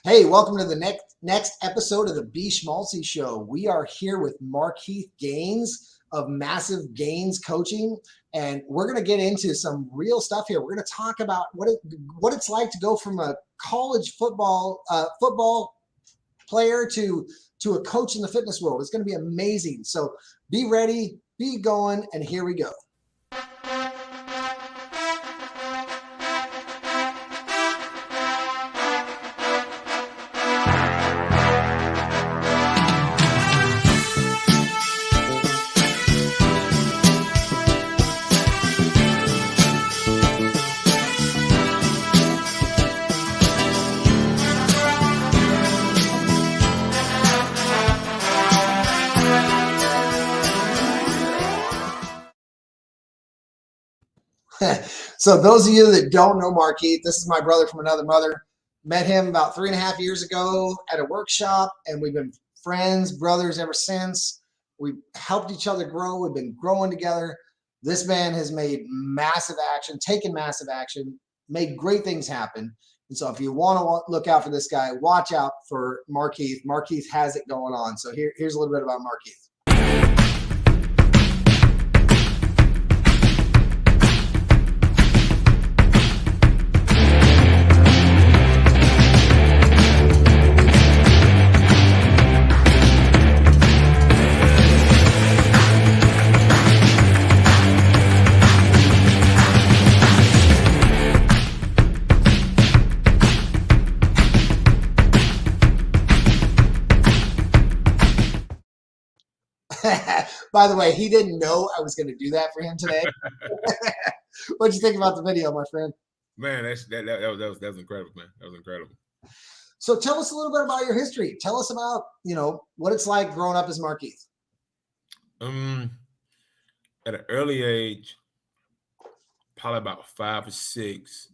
Hey, welcome to the next episode of the B Schmaltzy Show. We are here with Markeith Gaines of Massive Gains Coaching, and we're going to get into some real stuff here. We're going to talk about what it's like to go from a college football player to a coach in the fitness world. It's going to be amazing. So be ready, be going, and here we go. So those of you that don't know Markeith, this is my brother from another mother. Met him about 3.5 years ago at a workshop, and we've been friends, brothers ever since. We've helped each other grow. We've been growing together. This man has made massive action, taken massive action, made great things happen. And so if you want to look out for this guy, watch out for Markeith. Markeith has it going on. So here's a little bit about Markeith. By the way, he didn't know I was going to do that for him today. What'd you think about the video, my friend? Man, that was incredible, man. That was incredible. So tell us a little bit about your history. Tell us about, what it's like growing up as Markeith. At an early age, probably about 5 or 6,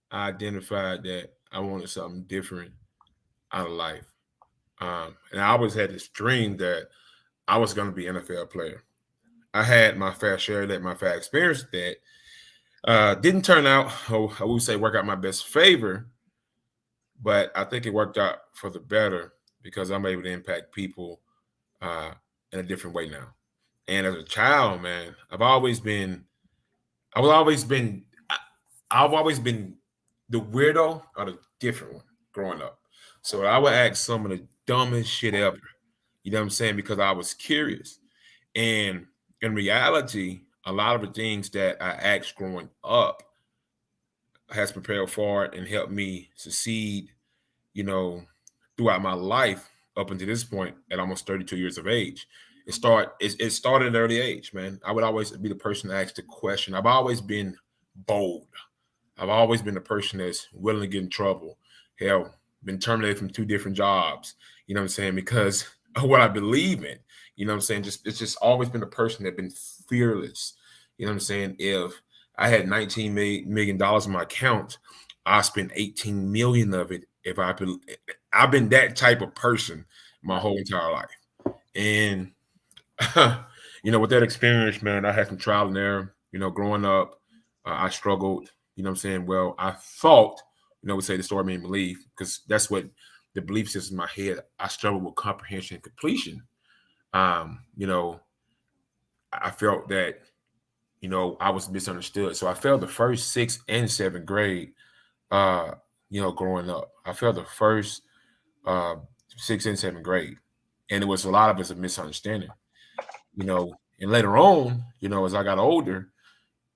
I identified that I wanted something different out of life. And I always had this dream that I was going to be an NFL player. I had my fair share of that, my fair experience of that. Didn't turn out, I would say, work out my best favor, but I think it worked out for the better because I'm able to impact people in a different way now. And as a child, man, I've always been the weirdo or the different one growing up. So I would ask some of the dumbest shit ever. You know what I'm saying? Because I was curious. And in reality, a lot of the things that I asked growing up has prepared for it and helped me succeed, throughout my life up until this point at almost 32 years of age. It started at an early age, man. I would always be the person to ask the question. I've always been bold. I've always been the person that's willing to get in trouble. Hell, been terminated from 2 different jobs, you know what I'm saying? Because of what I believe in, you know what I'm saying? It's just always been a person that's been fearless. You know what I'm saying? If I had $19 million in my account, I spent 18 million of it. I've been that type of person my whole entire life. And, with that experience, man, I had some trial and error, growing up, I struggled, you know what I'm saying? Well, I thought, would say the story made me believe, because that's what the belief system in my head. I struggled with comprehension and completion. I felt that, I was misunderstood. So I failed the first 6th and 7th grade, growing up. I failed the first 6th and 7th grade. And it was a lot of it's a misunderstanding, and later on, as I got older,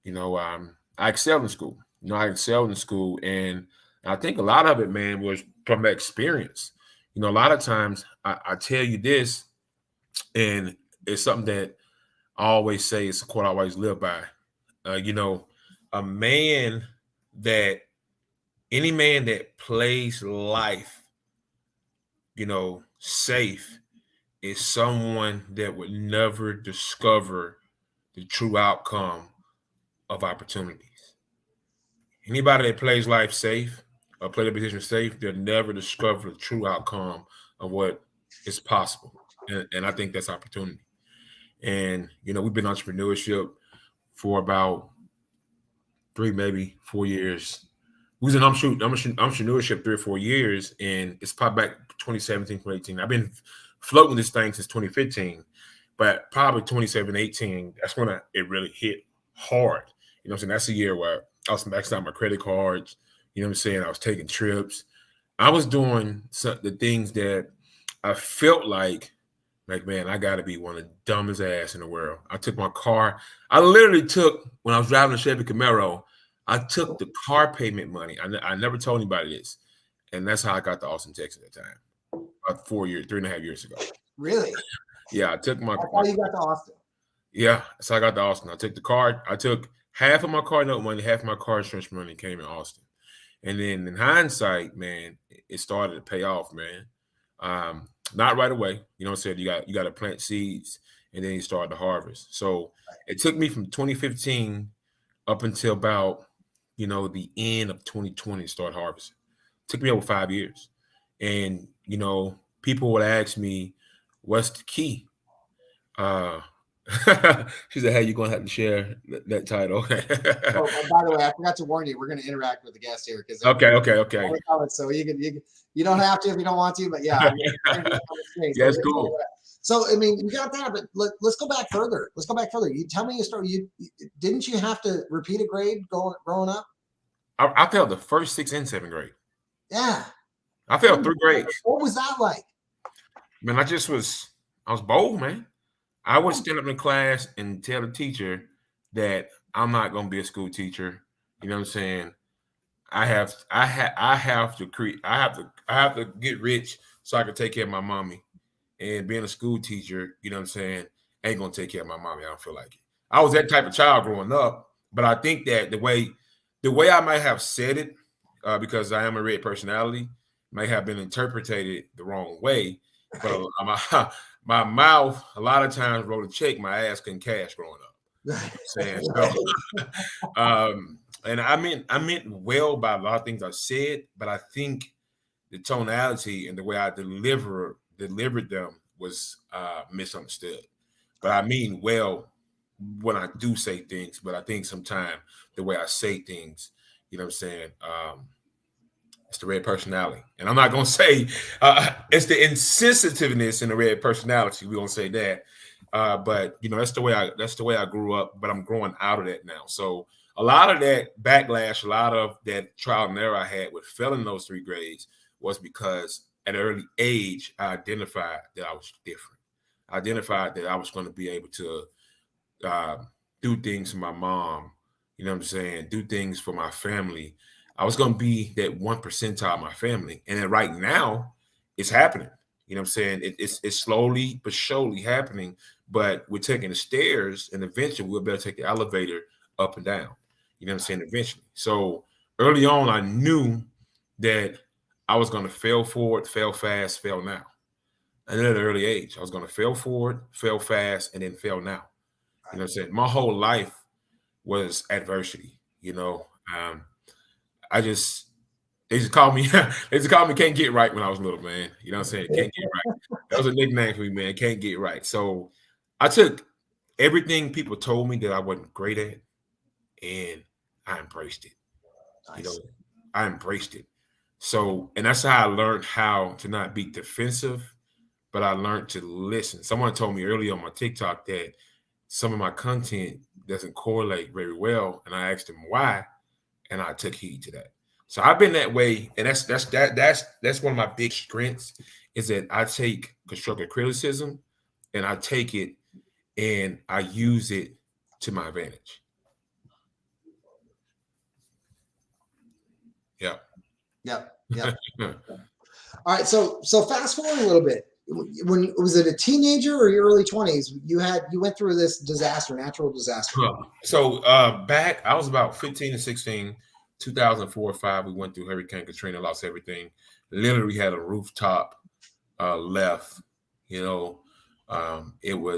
I excelled in school. And I think a lot of it, man, was from experience. A lot of times I tell you this, and it's something that I always say, it's a quote I always live by. Any man that plays life, safe is someone that would never discover the true outcome of opportunities. Anybody that plays life safe or play the position safe, they'll never discover the true outcome of what is possible. And I think that's opportunity. And, we've been in entrepreneurship for about 3, maybe 4 years. was in entrepreneurship 3 or 4 years, and it's popped back 2017, 2018. I've been floating this thing since 2015, but probably 2017, 18, that's when it really hit hard. You know what I'm saying? That's a year where I was maxing out my credit cards. You know what I'm saying? I was taking trips. I was doing the things that I felt like, man, I got to be one of the dumbest ass in the world. I took my car. I literally took, when I was driving a Chevy Camaro, I took the car payment money. I never told anybody this. And that's how I got to Austin, Texas at the time. About 3.5 years ago. Really? Yeah, I took my. That's how you got to Austin. Yeah, so I got to Austin. I took the car. I took half of my car note money, half of my car insurance money came in Austin. And then in hindsight, man, it started to pay off, man. Not right away. You know what I'm saying? You got to plant seeds and then you start to harvest. So it took me from 2015 up until about, the end of 2020 to start harvesting. It took me over 5 years. And, people would ask me, what's the key? She said, hey, you're going to have to share that title. By the way, I forgot to warn you, we're going to interact with the guest here. Okay. So you don't have to if you don't want to, but yeah. Yeah, it's cool. So, I mean, you got that, but let's go back further. You tell me your story. Didn't you have to repeat a grade growing up? I failed the first 6th and 7th grade. Yeah. I failed 3 grades. What was that like? Man, I was bold, man. I would stand up in class and tell the teacher that I'm not going to be a school teacher. You know what I'm saying? I have to get rich so I can take care of my mommy. And being a school teacher, you know what I'm saying, ain't going to take care of my mommy. I don't feel like it. I was that type of child growing up, but I think that the way I might have said it, because I am a red personality, might have been interpreted the wrong way. But my mouth a lot of times wrote a check my ass couldn't cash growing up. You know what I'm saying? So, and I meant well by a lot of things I said, but I think the tonality and the way I delivered them was misunderstood. But I mean well when I do say things, but I think sometimes the way I say things, you know what I'm saying, it's the red personality. And I'm not going to say it's the insensitiveness in the red personality. We're going to say that. But, that's the way I grew up, but I'm growing out of that now. So a lot of that backlash, a lot of that trial and error I had with failing those 3 grades was because at an early age, I identified that I was different. I identified that I was going to be able to do things for my mom, you know what I'm saying, do things for my family. I was going to be that 1 percentile of my family. And then right now, it's happening. You know what I'm saying? It's slowly but surely happening. But we're taking the stairs, and eventually we'll better take the elevator up and down. You know what I'm saying? Eventually. So early on, I knew that I was going to fail forward, fail fast, fail now. And at an early age, I was going to fail forward, fail fast, and then fail now. You know what I'm saying? My whole life was adversity. They just called me Can't Get Right when I was little, man. You know what I'm saying? Can't Get Right. That was a nickname for me, man. Can't Get Right. So I took everything people told me that I wasn't great at, and I embraced it. Nice. I embraced it. So, and that's how I learned how to not be defensive, but I learned to listen. Someone told me earlier on my TikTok that some of my content doesn't correlate very well, and I asked them why, and I took heed to that. So I've been that way, and that's one of my big strengths is that I take constructive criticism, and I take it and I use it to my advantage. Yeah. All right. So fast forward a little bit. When was it a teenager or your early 20s? You went through this natural disaster. So back, I was about 15 to 16, 2004 or 5. We went through Hurricane Katrina, lost everything. Literally had a rooftop left. We're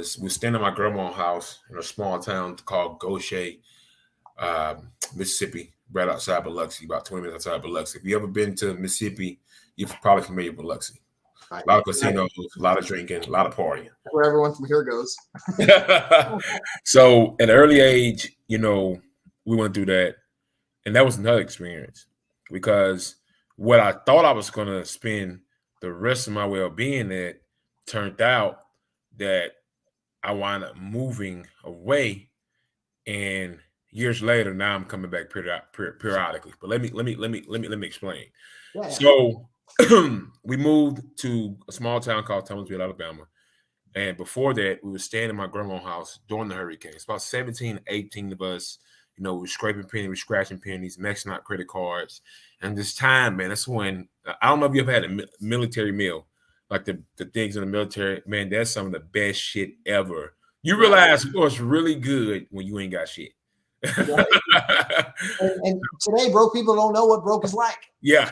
staying in my grandma's house in a small town called Goshen, Mississippi, right outside Biloxi, about 20 minutes outside Biloxi. If you ever been to Mississippi, you're probably familiar with Biloxi. A lot of casinos, a lot of drinking, a lot of partying. Where everyone from here goes. So at an early age, we went through that. And that was another experience. because what I thought I was going to spend the rest of my well-being at turned out that I wound up moving away, and years later, now I'm coming back periodically. But let me explain. Yeah. So we moved to a small town called Thomasville, Alabama. And before that, we were staying in my grandma's house during the hurricane. It's about 17, 18 of us. You know, we're scraping pennies, we're scratching pennies, maxing out credit cards. And this time, man, that's when, I don't know if you've had a military meal, like the things in the military. Man, that's some of the best shit ever. You realize what's really good when you ain't got shit. Right. and today, broke people don't know what broke is like. Yeah.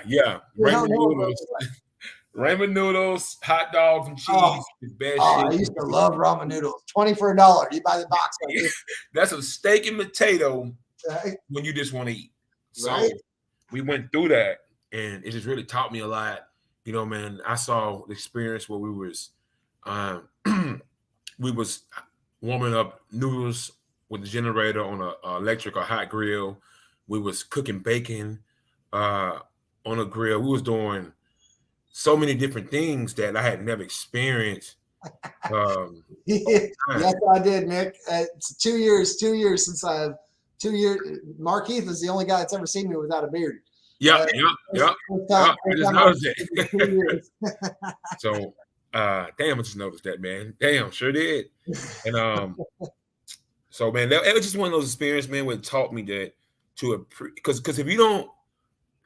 Ramen noodles, hot dogs, and cheese is best shit. I used to love ramen noodles. 20 for $1. You buy the box. That's a steak and potato when you just want to eat. So we went through that, and it just really taught me a lot. You know, man, I saw the experience where we was warming up noodles with the generator on a electric or hot grill. We was cooking bacon on a grill. We was doing so many different things that I had never experienced. Yes, I did, Nick. It's 2 years since Markeith is the only guy that's ever seen me without a beard. Yeah. I just noticed that. So, damn, I just noticed that, man. Damn, sure did. And so, man, it was just one of those experiences, man, where it taught me that because if you don't,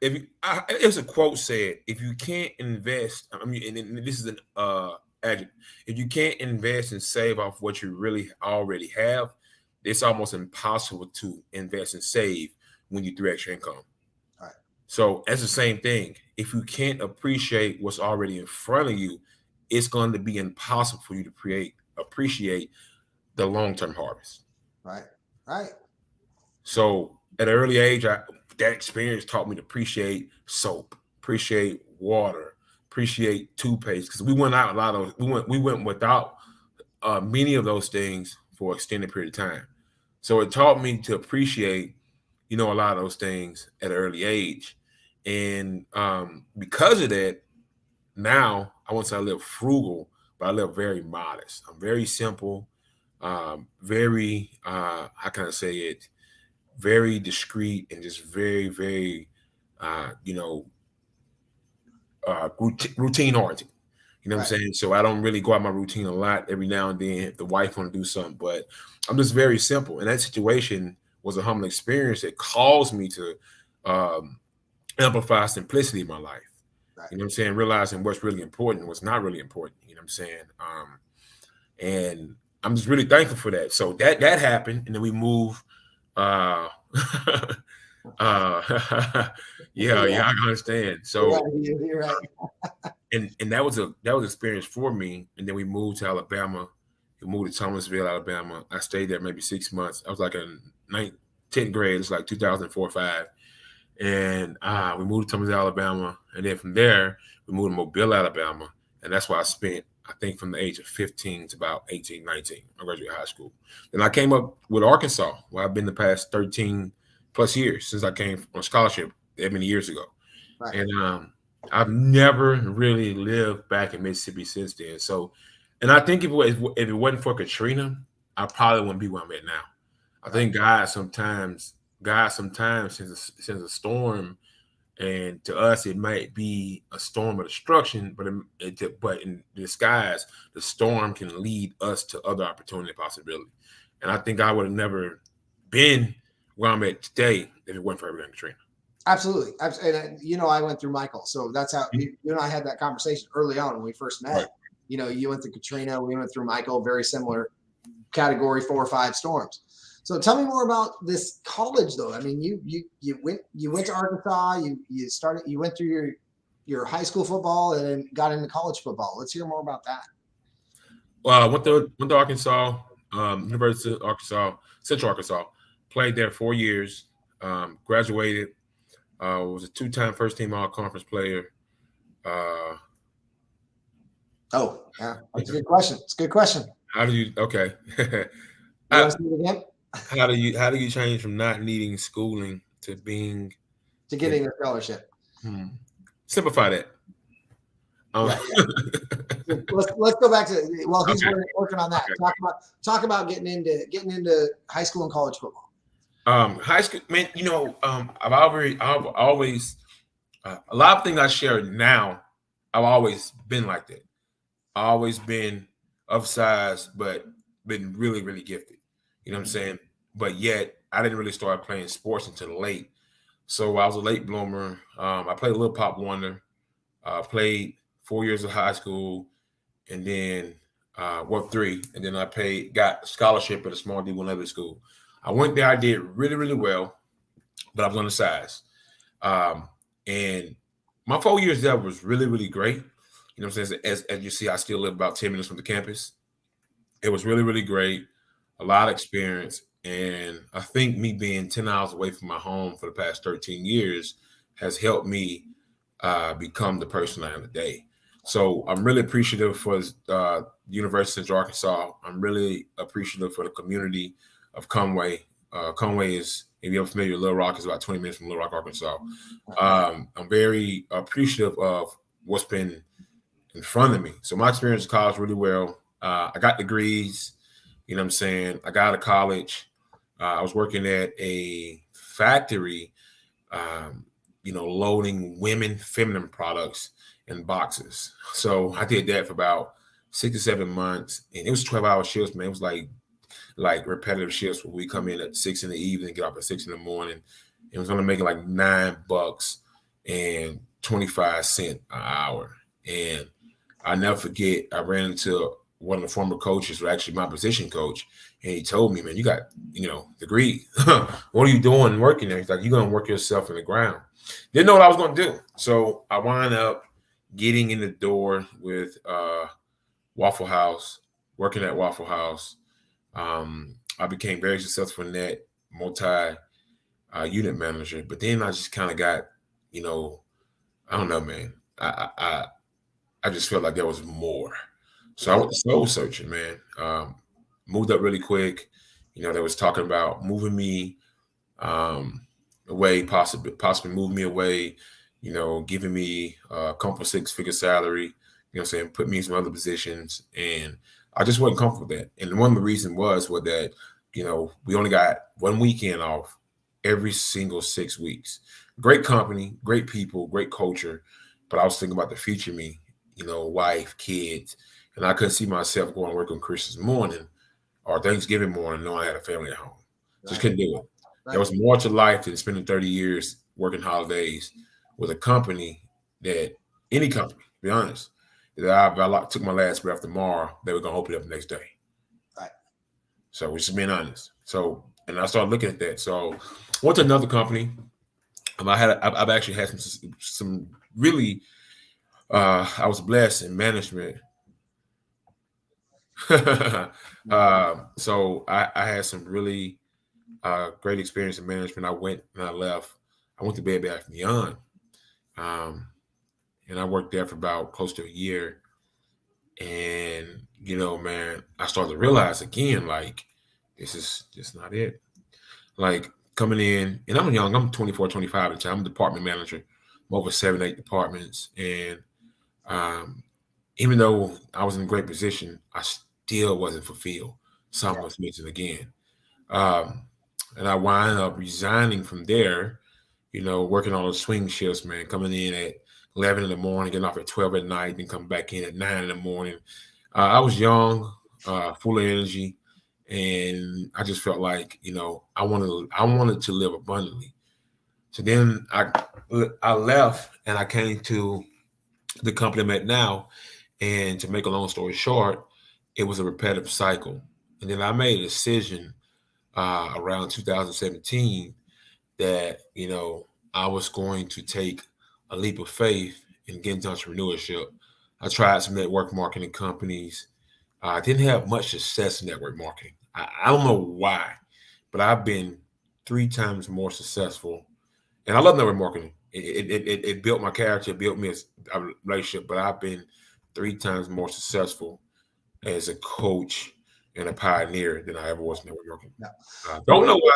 there's a quote said, if you can't invest, I mean, and this is an adjective, if you can't invest and save off what you really already have, it's almost impossible to invest and save when you 3x your income. All right. So that's the same thing. If you can't appreciate what's already in front of you, it's going to be impossible for you to appreciate the long-term harvest. Right. So at an early age, that experience taught me to appreciate soap, appreciate water, appreciate toothpaste, because we went without many of those things for an extended period of time. So it taught me to appreciate, a lot of those things at an early age. And because of that, now I won't say I live frugal, but I live very modest. I'm very simple, very, how can I say it? Very discreet and just very, very, routine oriented. You know what I'm saying? So I don't really go out my routine a lot. Every now and then, if the wife want to do something, but I'm just very simple. And that situation was a humbling experience that caused me to amplify simplicity in my life. Right. You know what I'm saying? Realizing what's really important and what's not really important. You know what I'm saying? And I'm just really thankful for that. So that happened, and then we moved. Yeah, I understand. So you're right. and that was experience for me. And then we moved to Alabama. We moved to Thomasville, Alabama. I stayed there maybe 6 months. I was like in 10th grade. It's like 2004 or 5. And we moved to Thomasville, Alabama. And then from there, we moved to Mobile, Alabama. And that's where I spent, I think, from the age of 15 to about 18, 19. I graduated high school. Then I came up with Arkansas, where I've been the past 13 plus years since I came on scholarship that many years ago. Right. And I've never really lived back in Mississippi since then. So, and I think if it wasn't for Katrina, I probably wouldn't be where I'm at now. I think God sometimes sends a storm, and to us it might be a storm of destruction, but in disguise, the storm can lead us to other opportunity and possibility. And I think I would have never been where I'm at today if it wasn't for Hurricane Katrina. Absolutely. And I went through Michael, so that's how you and I had that conversation early on when we first met. Right. You went through Katrina, we went through Michael, very similar category 4 or 5 storms. So tell me more about this college, though. I mean, you went to Arkansas. You went through your high school football and then got into college football. Let's hear more about that. Well, I went to Arkansas, University of Arkansas, Central Arkansas. Played there 4 years. Graduated. Was a 2-time first-team All-Conference player. Yeah, that's a good question. It's a good question. How do you? Okay. You want to see it again? How do you change from not needing schooling to being to getting a scholarship. Simplify that. Yeah. Let's go back to he's working on that. Okay. Talk about getting into high school and college football. High school, man. I've always a lot of things I share now. I've always been like that. I've always been of size, but been really, really gifted. You know what I'm saying? But yet, I didn't really start playing sports until late. So I was a late bloomer. I played a little Pop Wonder. Played 4 years of high school, and then 3, and then got a scholarship at a small D1 level school. I went there. I did really, really well, but I was undersized. And my 4 years there was really, really great. You know what I'm saying? As you see, I still live about 10 minutes from the campus. It was really, really great. A lot of experience. And I think me being 10 hours away from my home for the past 13 years has helped me become the person I am today. So I'm really appreciative for the University of Central Arkansas. I'm really appreciative for the community of Conway. Conway is, if you're familiar with Little Rock, is about 20 minutes from Little Rock, Arkansas. I'm very appreciative of what's been in front of me. So my experience in college really well. I got degrees, you know what I'm saying? I got out of college. I was working at a factory, loading feminine products in boxes. So I did that for about 6 to 7 months, and it was 12-hour shifts, man. It was like repetitive shifts where we come in at 6 in the evening, get off at 6 in the morning. It was only making like $9 and 25 cents an hour. And I never forget, I ran into one of the former coaches, or actually my position coach, and he told me, man, you got, degrees. What are you doing working there? He's like, you're going to work yourself in the ground. Didn't know what I was going to do. So I wound up getting in the door with Waffle House, working at Waffle House. I became very successful in that, multi-unit manager. But then I just kind of got, I don't know, man. I just felt like there was more. So I went to soul searching, man. Moved up really quick. They was talking about moving me away, possibly moving me away, giving me a comfortable 6-figure salary, saying, put me in some other positions. And I just wasn't comfortable with that. And one of the reasons was that, we only got 1 weekend off every single 6 weeks. Great company, great people, great culture. But I was thinking about the future me, wife, kids. And I couldn't see myself going to work on Christmas morning or Thanksgiving morning knowing I had a family at home. Just couldn't do it. There was more to life than spending 30 years working holidays with a company any company, to be honest, that I took my last breath tomorrow, they were going to open it up the next day. Right. So we're just being honest. So, and I started looking at that. So I went to another company. I've actually had some really, I was blessed in management. So I had some really great experience in management. I went and I left. I went to Bed Bath & Beyond, and I worked there for about close to a year. And man, I started to realize again, like, this is just not it. Like, coming in, and I'm young. I'm 24, 25 at the time. I'm a department manager. I'm over 7, 8 departments, and even though I was in a great position, I still wasn't fulfilled. Something was missing again. And I wound up resigning from there, working on those swing shifts, man, coming in at 11 in the morning, getting off at 12 at night, then come back in at 9 in the morning. I was young, full of energy, and I just felt like, I wanted to live abundantly. So then I left and I came to the company I'm at now. And to make a long story short, it was a repetitive cycle. And then I made a decision around 2017 that, I was going to take a leap of faith and get into entrepreneurship. I tried some network marketing companies. I didn't have much success in network marketing. I don't know why, but I've been 3 times more successful. And I love network marketing. It built my character, it built me as a relationship, but I've been 3 times more successful as a coach and a pioneer than I ever was in network marketing. Yeah. Don't know why.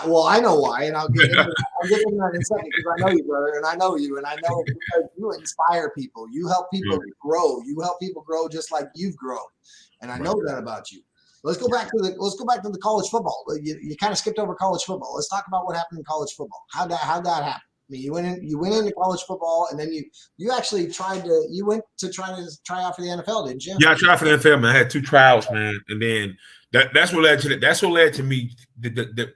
Well, I know why, and I'll get into that in a second because I know you, brother, and I know you, and I know because you inspire people. You help people grow. You help people grow just like you've grown, and I know that about you. Let's go back to the college football. You kind of skipped over college football. Let's talk about what happened in college football. How that happened. I mean, you went into college football, and then you actually went to try out for the NFL, didn't you? Yeah, I tried for the NFL, man. I had 2 trials, man, and then that's what led to that. That's what led to me the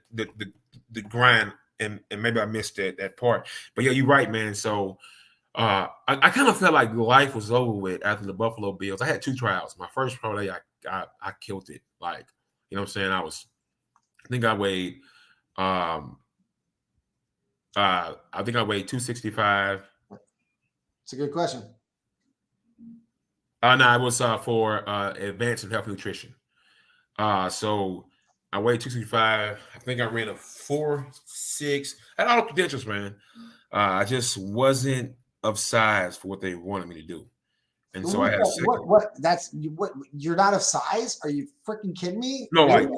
grind, and maybe I missed that part. But yeah, you're right, man. So I kind of felt like life was over with after the Buffalo Bills. I had 2 trials. My first pro day, I killed it. Like, you know what I'm saying? I think I weighed 265. It's a good question. No, it was for advanced and health nutrition. So I weighed 265. I think I ran a 4.6. I had all the credentials, man. I just wasn't of size for what they wanted me to do. And so I had what you're not of size? Are you freaking kidding me? No, like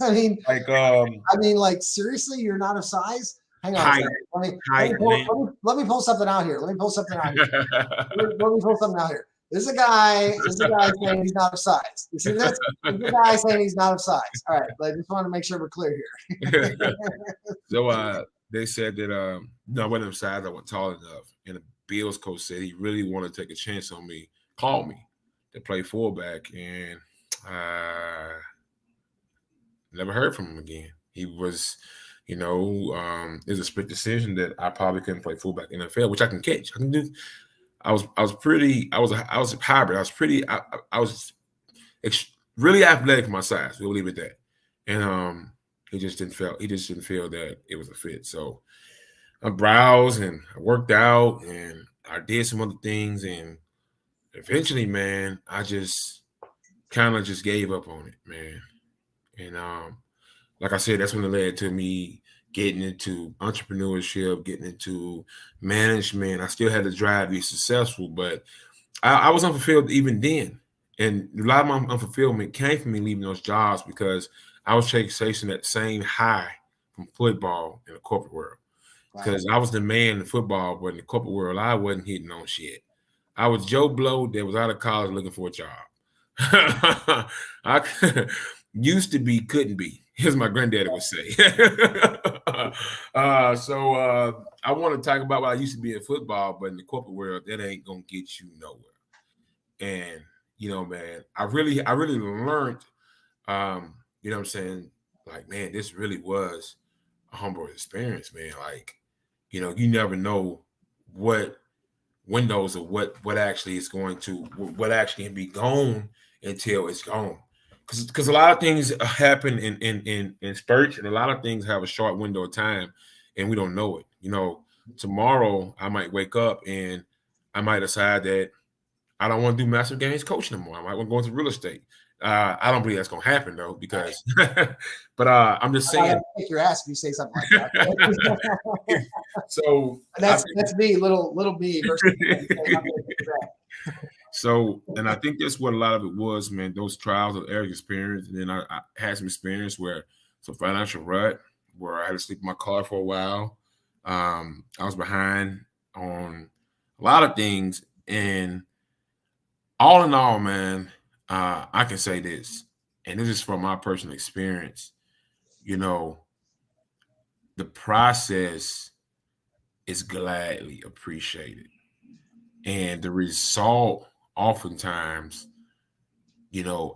I mean, like seriously, you're not of size? Hang on. Height, let me pull something out here. Let me pull something out here. This is a guy saying he's not of size. You see this? This is a guy saying he's not of size. All right, but I just want to make sure we're clear here. So they said that no, I wasn't of size, I wasn't tall enough. And the Bills coach said he really wanted to take a chance on me, called me to play fullback, and never heard from him again. He was, it was a split decision that I probably couldn't play fullback in the NFL, which I can catch. I can do. I was a hybrid. I was really athletic for my size. We'll leave it at that. And he just didn't feel that it was a fit. So I browsed and I worked out and I did some other things, and eventually, man, I just kind of just gave up on it, man. And like I said, that's when it led to me getting into entrepreneurship, getting into management. I still had the drive to be successful, but I was unfulfilled even then. And a lot of my unfulfillment came from me leaving those jobs because I was chasing that same high from football in the corporate world. Because I was the man in football, but in the corporate world, I wasn't hitting on shit. I was Joe Blow that was out of college looking for a job. I used to be, couldn't be. As my granddaddy would say. So I want to talk about what I used to be in football, but in the corporate world, that ain't gonna get you nowhere. And man, I really learned, what I'm saying, like, man, this really was a humble experience, man. Like, you never know what windows or what actually is going to, what actually can be gone until it's gone. Because a lot of things happen in spurts, and a lot of things have a short window of time, and we don't know it. Tomorrow I might wake up and I might decide that I don't want to do Markeith Gaines coaching anymore. I might want to go into real estate. I don't believe that's going to happen though, because, but I'm just saying. I'll kick your ass if you say something like that. So that's me, little me versus. So, and I think that's what a lot of it was, man, those trials of error experience. And then I had some experience some financial rut where I had to sleep in my car for a while. I was behind on a lot of things. And all in all, man, I can say this, and this is from my personal experience, the process is gladly appreciated. And the result oftentimes, the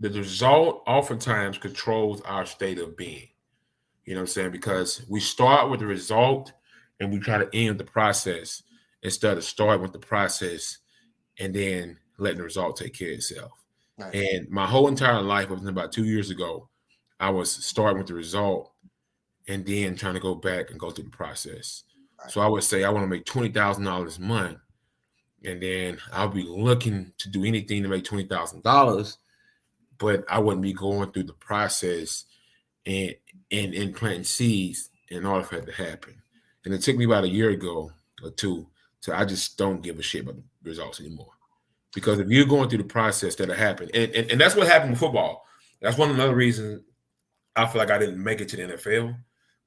result oftentimes controls our state of being. You know what I'm saying? Because we start with the result and we try to end the process instead of starting with the process and then letting the result take care of itself. Right. And my whole entire life, up until about 2 years ago, I was starting with the result and then trying to go back and go through the process. Right. So I would say I want to make $20,000 a month, and then I'll be looking to do anything to make $20,000, but I wouldn't be going through the process and planting seeds in order for it to happen. And it took me about a year ago or two to I just don't give a shit about the results anymore. Because if you're going through the process, that'll happen. And that's what happened with football. That's one another reason I feel like I didn't make it to the NFL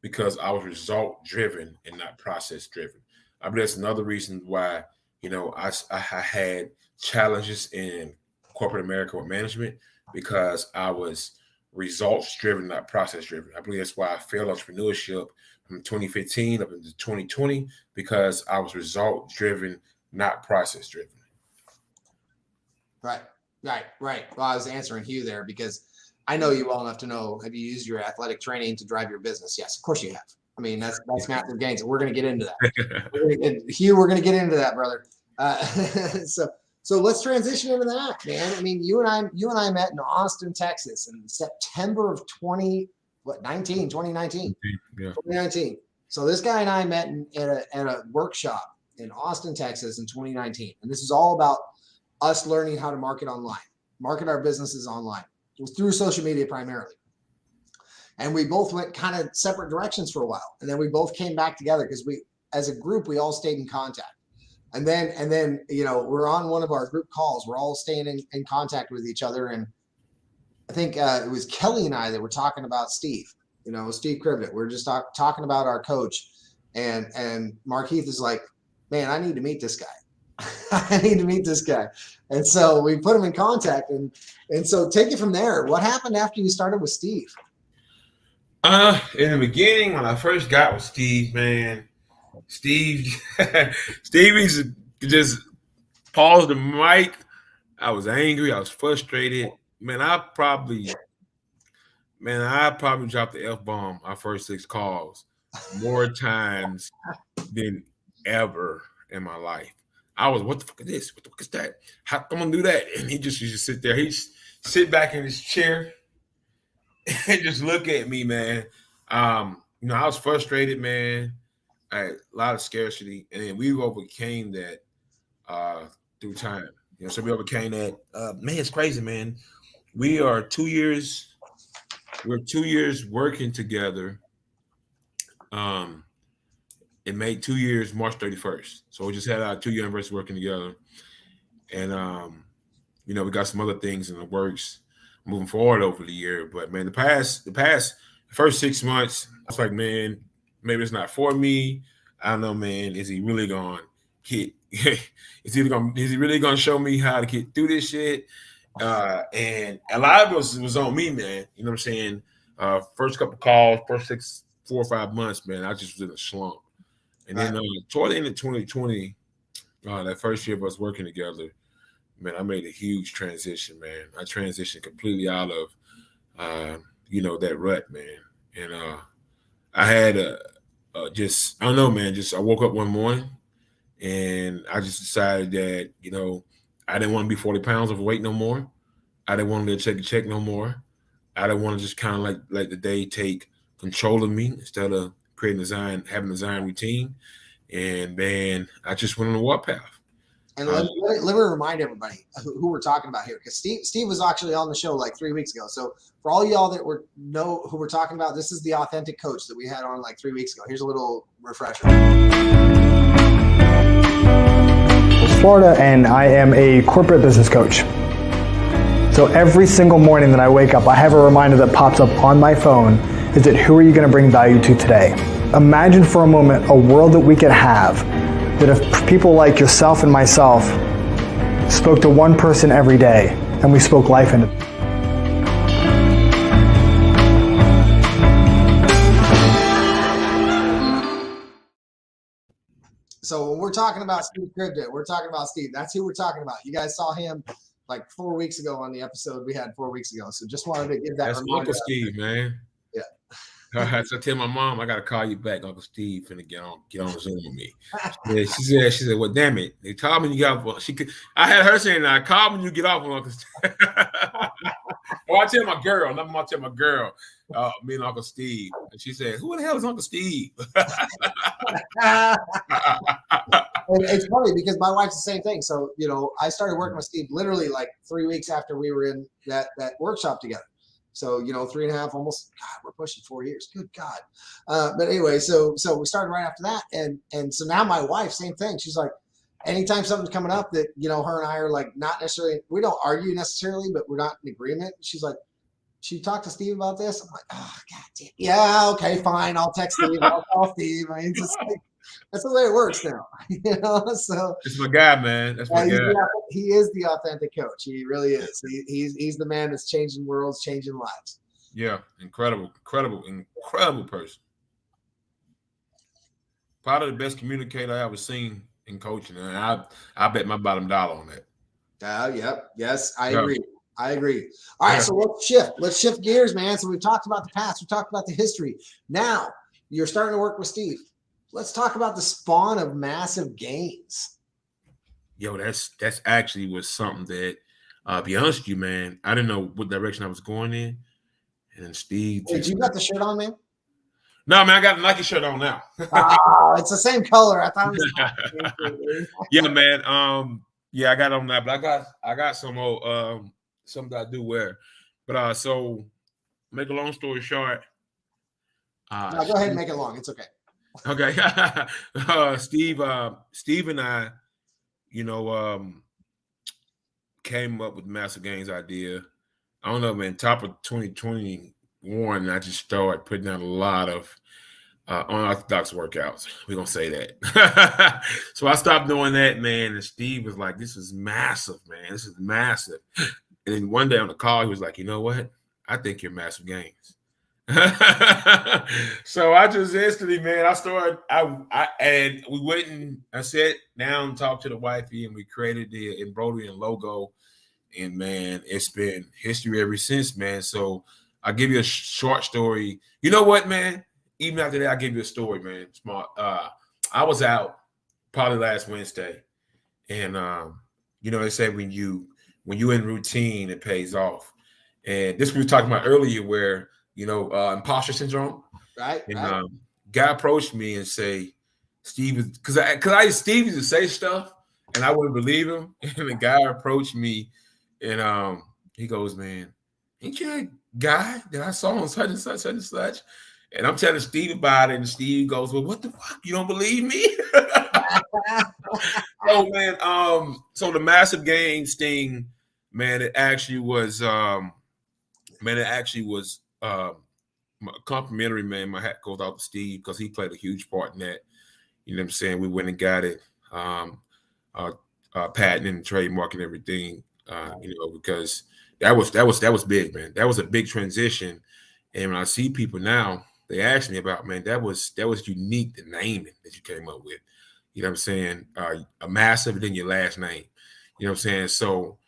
because I was result driven and not process driven. I believe that's another reason why I had challenges in corporate America with management because I was results driven, not process driven. I believe that's why I failed entrepreneurship from 2015 up into 2020 because I was result driven, not process driven. Right. Well, I was answering Hugh there because I know you well enough to know, have you used your athletic training to drive your business? Yes, of course you have. I mean, that's Markeith Gaines, and we're going to get into that. Hugh, we're going to get into that, brother. So let's transition into that, man. I mean, you and I met in Austin, Texas in September of 2019. Yeah. 2019. So this guy and I met at a workshop in Austin, Texas in 2019. And this is all about us learning how to market online, market our businesses online. It was through social media primarily. And we both went kind of separate directions for a while. And then we both came back together because as a group, we all stayed in contact. And then, we're on one of our group calls. We're all staying in contact with each other. And I think it was Kelly and I that were talking about Steve, Steve Krivett. We're just talking about our coach. And Markeith is like, man, I need to meet this guy. I need to meet this guy. And so we put him in contact. And so take it from there. What happened after you started with Steve? In the beginning, when I first got with Steve, man, Steve used to just pause the mic. I was angry. I was frustrated. Man, I probably dropped the F-bomb our first 6 calls more times than ever in my life. I was, what the fuck is this? What the fuck is that? How come I do that? And he just used to sit there. He'd sit back in his chair and just look at me, man. I was frustrated, man. I had a lot of scarcity, and then we overcame that through time. So we overcame that. Man, it's crazy, man. We're 2 years working together. It made 2 years March 31st. So we just had our 2-year anniversary working together. And we got some other things in the works moving forward over the year. But man, the first 6 months, I was like, man, maybe it's not for me. I don't know, man. Is he really gonna get is he really gonna show me how to get through this shit? And a lot of it was on me, man. You know what I'm saying? First couple calls, first 4 or 5 months, man, I just was in a slump. And then toward the end of 2020, that first year of us working together, man, I made a huge transition, man. I transitioned completely out of that rut, man. And I had I don't know, man, I woke up one morning and I just decided that, I didn't want to be 40 pounds overweight no more. I didn't want to check a check no more. I didn't want to just kind of let the day take control of me instead of having a design routine. And man, I just went on a warpath. And let me remind everybody who we're talking about here, because Steve was actually on the show like 3 weeks ago. So for all y'all that know who we're talking about, this is the authentic coach that we had on like 3 weeks ago. Here's a little refresher. Florida, and I am a corporate business coach. So every single morning that I wake up, I have a reminder that pops up on my phone. Is it who are you going to bring value to today? Imagine for a moment a world that we could have that if people like yourself and myself spoke to one person every day and we spoke life into them. So when we're talking about Steve Krivett, we're talking about Steve. That's who we're talking about. You guys saw him like 4 weeks ago on the episode we had 4 weeks ago. So just wanted to give that. That's Uncle Steve, man. Yeah. So I tell my mom, I gotta call you back. Uncle Steve finna get on Zoom with me. She said, well, damn it. They called me when you got off. I had her saying, I call when you get off on Uncle Steve. Well, I tell my girl, me and Uncle Steve. And she said, who the hell is Uncle Steve? It's funny because my wife's the same thing. So, I started working with Steve literally like 3 weeks after we were in that workshop together. So, 3.5, almost, God, we're pushing 4 years. Good God. But anyway, so we started right after that. And so now my wife, same thing. She's like, anytime something's coming up that, her and I are like, not necessarily, we don't argue necessarily, but we're not in agreement. She's like, she talked to Steve about this? I'm like, oh, God damn. Yeah, okay, fine. I'll text Steve. I'll call Steve. I mean, it's just like, that's the way it works now. So That's my guy, man. That's my guy. he is the authentic coach. He really is. He's the man that's changing worlds, changing lives. Yeah, incredible person. Probably the best communicator I ever seen in coaching, and I bet my bottom dollar on that. Yep. Yes, I agree. All right, so let's shift gears, man. So we've talked about the past, we've talked about the history. Now you're starting to work with Steve. Let's talk about the spawn of Massive Gaines. Yo, that's actually was something that, be honest with you, man, I didn't know what direction I was going in. And then Steve. Did you got the shirt on, man? No, man, I got a Nike shirt on now. Oh, it's the same color. I thought it was yeah, man. Yeah, I got on that, but I got some old something that I do wear. But so make a long story short. No, go ahead and make it long. It's okay. Okay. Steve and I, came up with Massive Gaines idea. I don't know, man, top of 2021, I just started putting out a lot of unorthodox workouts. We're going to say that. So I stopped doing that, man, and Steve was like, this is massive, man. This is massive. And then one day on the call, he was like, you know what? I think you're Massive Gaines. So I just instantly, man, and we went and I sat down and talked to the wifey, and we created the embroidery and logo, and man, it's been history ever since, man. So I'll give you a short story. You know what, man? Even after that, I'll give you a story, man. Smart. I was out probably last Wednesday, and they say when you in routine, it pays off. And this we were talking about earlier, where imposter syndrome. Right. And guy approached me and say, Steve, because Steve used to say stuff and I wouldn't believe him. And the guy approached me and he goes, man, ain't you that guy that I saw on such and such and such? And I'm telling Steve about it, and Steve goes, well, what the fuck? You don't believe me? Oh man, so the Massive Gaines thing, man, it actually was complimentary, man. My hat goes out to Steve because he played a huge part in that. You know what I'm saying? We went and got it, patent and trademark and everything, because that was big, man. That was a big transition. And when I see people now, they ask me about, man, that was unique, the naming that you came up with. You know what I'm saying? A massive, and then your last name. You know what I'm saying? So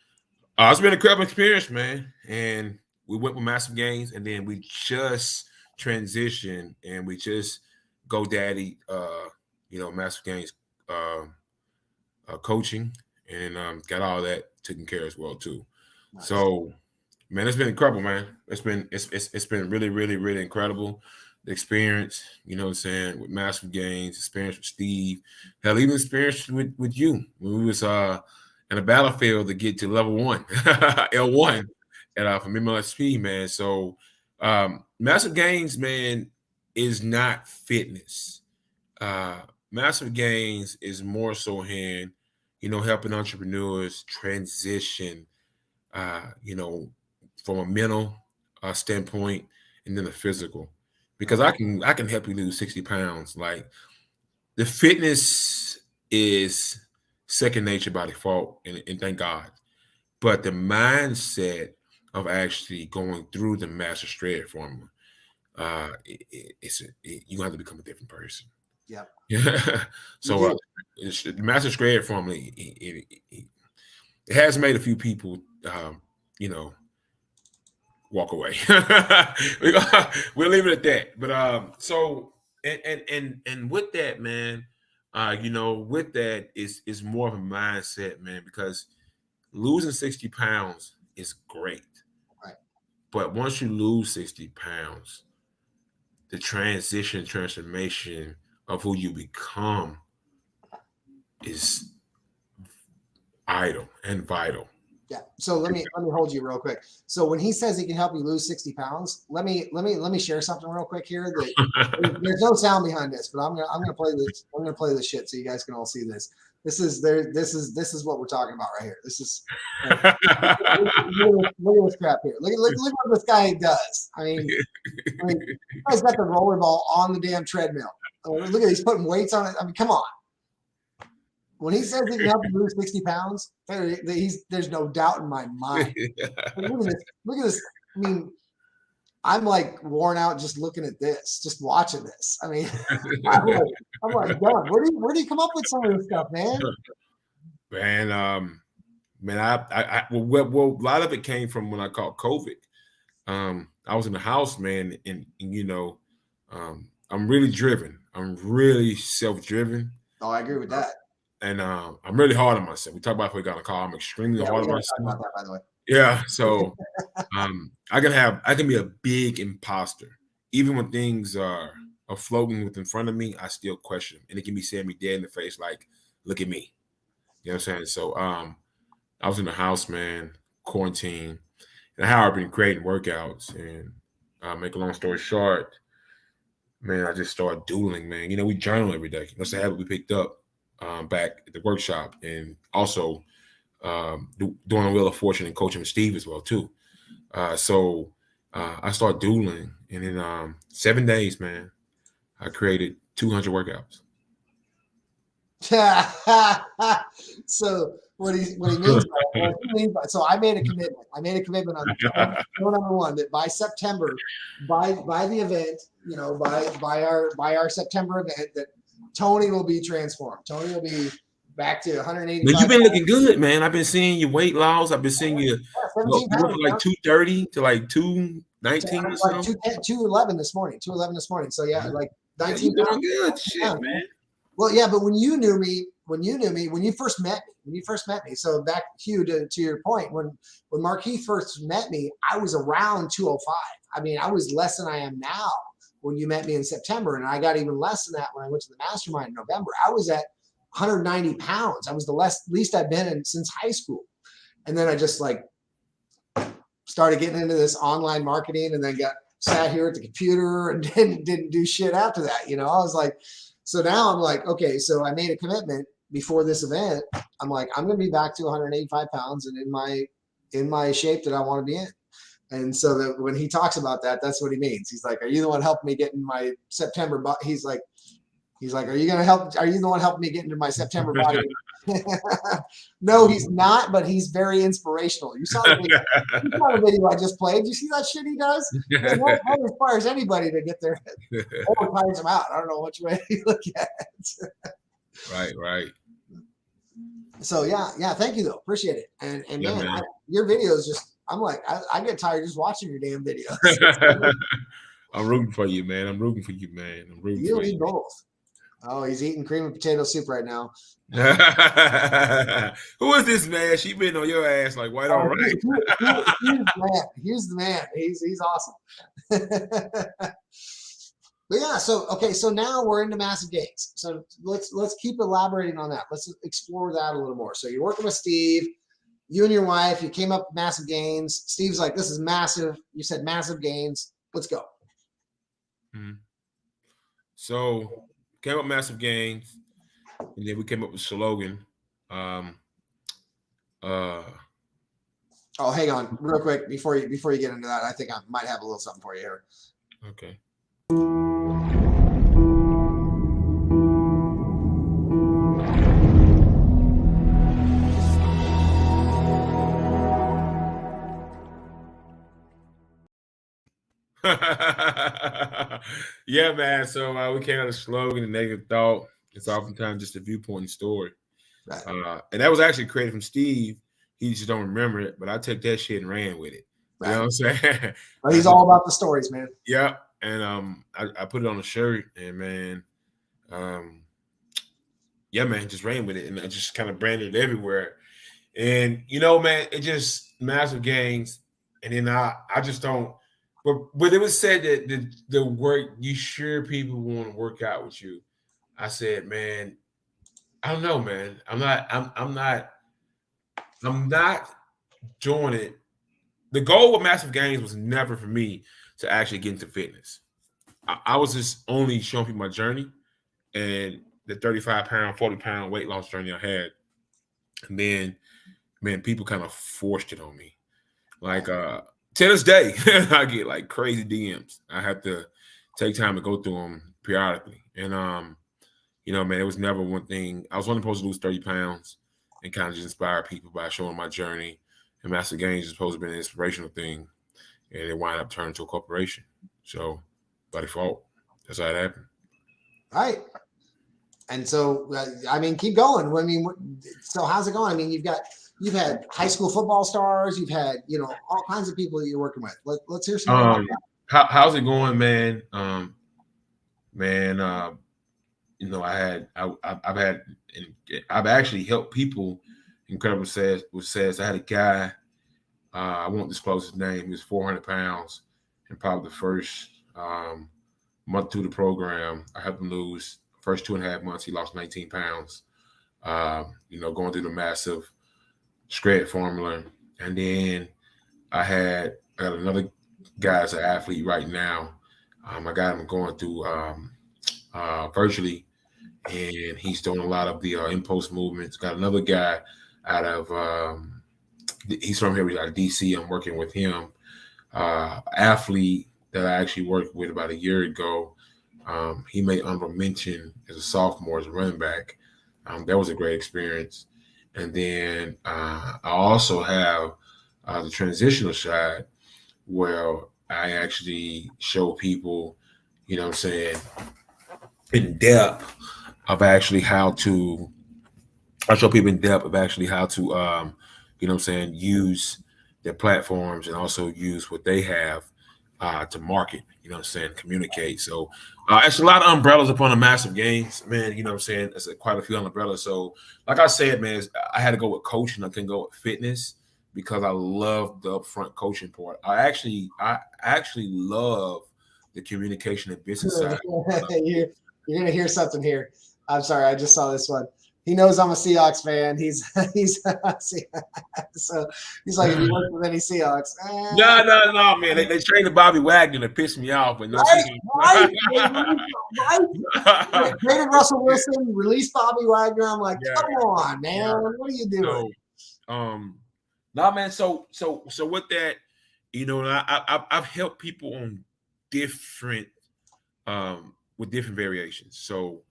it's been a incredible experience, man. And we went with Massive Gaines, and then we just transitioned, and we just GoDaddy, Massive Gaines coaching, and got all that taken care of as well too. Nice. So, man, it's been incredible, man. It's been really, really, really incredible. The experience, you know what I'm saying, with Massive Gaines, experience with Steve, hell, even experience with you when we was in a battlefield to get to level 1, L1. And from MLSP, man. So Massive Gaines, man, is not fitness. Massive Gaines is more so helping entrepreneurs transition, from a mental standpoint and then a physical. Because I can help you lose 60 pounds. Like, the fitness is second nature by default, and thank God. But the mindset of actually going through the Master Shred formula, you have to become a different person. Yeah. So the Master Shred formula, it has made a few people, walk away. We'll leave it at that. But so and with that, man, with that is more of a mindset, man, because losing 60 pounds is great. Right. But once you lose 60 pounds, the transformation of who you become is vital. Yeah. So let me hold you real quick. So when he says he can help you lose 60 pounds, let me share something real quick here. That there's no sound behind this, but I'm gonna play this. I'm gonna play this shit so you guys can all see this. This is what we're talking about right here. This is look at this crap here. Look what this guy does. I mean, this guy's got the roller ball on the damn treadmill. Look at he's putting weights on it. I mean, come on. When he says he can help you lose 60 pounds, there's no doubt in my mind. Look at this. Look at this. I mean, I'm like worn out just looking at this, just watching this. I mean, I'm like, God, where do you come up with some of this stuff, man? Man, well, a lot of it came from when I caught COVID. I was in the house, man, and you know, I'm really driven. I'm really self-driven. Oh, I agree with that. And I'm really hard on myself. We talked about if we got a call. I'm extremely hard on myself. About that, by the way. Yeah. So I can be a big imposter. Even when things are floating in front of me, I still question them. And it can be staring me dead in the face, like, look at me. You know what I'm saying? So I was in the house, man, quarantine. And how I've been creating workouts. And make a long story short, man, I just started doodling, man. You know, we journal every day. That's the habit we picked up back at the workshop, and also doing a Wheel of Fortune and coaching with Steve as well too. So I started doodling, and in 7 days, man, I created 200 workouts. So what he means by so I made a commitment. I made a commitment on number one that by September, by the event, you know, by our September event, that Tony will be transformed. Tony will be back to 185. Man, you've been looking good, man. I've been seeing your weight loss. I've been seeing you go from like 230 to like 219 or something. Like 211 this morning. 211 this morning. So yeah, like 19 pounds. Good shit, man. Well, yeah, but when you first met me, so back, Hugh, to your point, when Markeith first met me, I was around 205. I mean, I was less than I am now when you met me in September, and I got even less than that when I went to the mastermind in November. I was at 190 pounds. I was the least I've been in since high school. And then I just like started getting into this online marketing, and then sat here at the computer and didn't do shit after that. You know, I was like, so now I'm like, okay, so I made a commitment before this event. I'm like, I'm going to be back to 185 pounds and in my shape that I want to be in. And so that when he talks about that, that's what he means. He's like, are you the one helping me get in my September? He's like, are you the one helping me get into my September body? No, he's not, but he's very inspirational. You saw the video I just played. You see that shit he does? That inspires anybody to get there. Or tires them out. I don't know which way you look at it. Right. So yeah. Thank you though. Appreciate it. And yeah, man, your videos just, I'm like, I get tired just watching your damn videos. I'm rooting for you, man. I'm rooting for you. You need both. Oh, he's eating cream and potato soup right now. Who is this man? She been on your ass like white on right. He's the man. He's awesome. But yeah, so now we're into Massive Gains. So let's keep elaborating on that. Let's explore that a little more. So you're working with Steve, you and your wife, you came up with Massive Gains. Steve's like, this is massive. You said Massive Gains. Let's go. Mm-hmm. So came up Massive Gains, and then we came up with a slogan. Oh, hang on real quick before you get into that. I think I might have a little something for you here. Okay. Yeah, man. So we came out with a slogan, a negative thought. It's oftentimes just a viewpoint and story. Right. And that was actually created from Steve. He just don't remember it, but I took that shit and ran with it. Right. You know what I'm saying? Well, he's all about the stories, man. Yeah. And I put it on a shirt, and man, yeah, man, just ran with it, and I just kind of branded it everywhere. And you know, man, it just Massive Gains. And then I just don't. But it was said that the work, you sure people want to work out with you? I said, man, I don't know, man. I'm not doing it. The goal with Markeith Gaines was never for me to actually get into fitness. I was just only showing people my journey and the 35-pound, 40-pound weight loss journey I had. And then, man, people kind of forced it on me. Like, to this day, I get like crazy DMs. I have to take time to go through them periodically. And, you know, man, it was never one thing. I was only supposed to lose 30 pounds and kind of just inspire people by showing my journey. And Markeith Gaines is supposed to be an inspirational thing. And it wound up turning to a corporation. So, by default, that's how it happened. Right. And so, I mean, keep going. I mean, so how's it going? I mean, you've had high school football stars. You've had, you know, all kinds of people that you're working with. Let's hear some more about that. How's it going, man? You know, I've actually helped people. Incredible says I had a guy. I won't disclose his name. He was 400 pounds, and probably the first month through the program, I helped him lose. First 2.5 months, he lost 19 pounds. You know, going through the massive shred formula, and then I got another guy as an athlete right now. I got him going through virtually, and he's doing a lot of the impulse movements. Got another guy out of he's from here, out of DC. I'm working with him. Athlete that I actually worked with about a year ago. He made honorable mention as a sophomore as a running back. That was a great experience. And then I also have the transitional side where I actually show people, you know what I'm saying, in depth of actually how to, you know what I'm saying, use their platforms and also use what they have to market, you know what I'm saying, communicate. So it's a lot of umbrellas upon a Markeith Gaines, man, you know what I'm saying? It's quite a few umbrellas. So like I said, man, I had to go with coaching. I couldn't go with fitness because I love the upfront coaching part. I actually love the communication and business side. You're going to hear something here. I'm sorry. I just saw this one. He knows I'm a Seahawks fan. He's so he's like, if you work with any Seahawks. No, man. They traded Bobby Wagner to piss me off, but no. Right. Traded Russell Wilson, released Bobby Wagner. I'm like, come on, man. Yeah. What are you doing? No, man. So with that, you know, I've helped people on different with different variations. So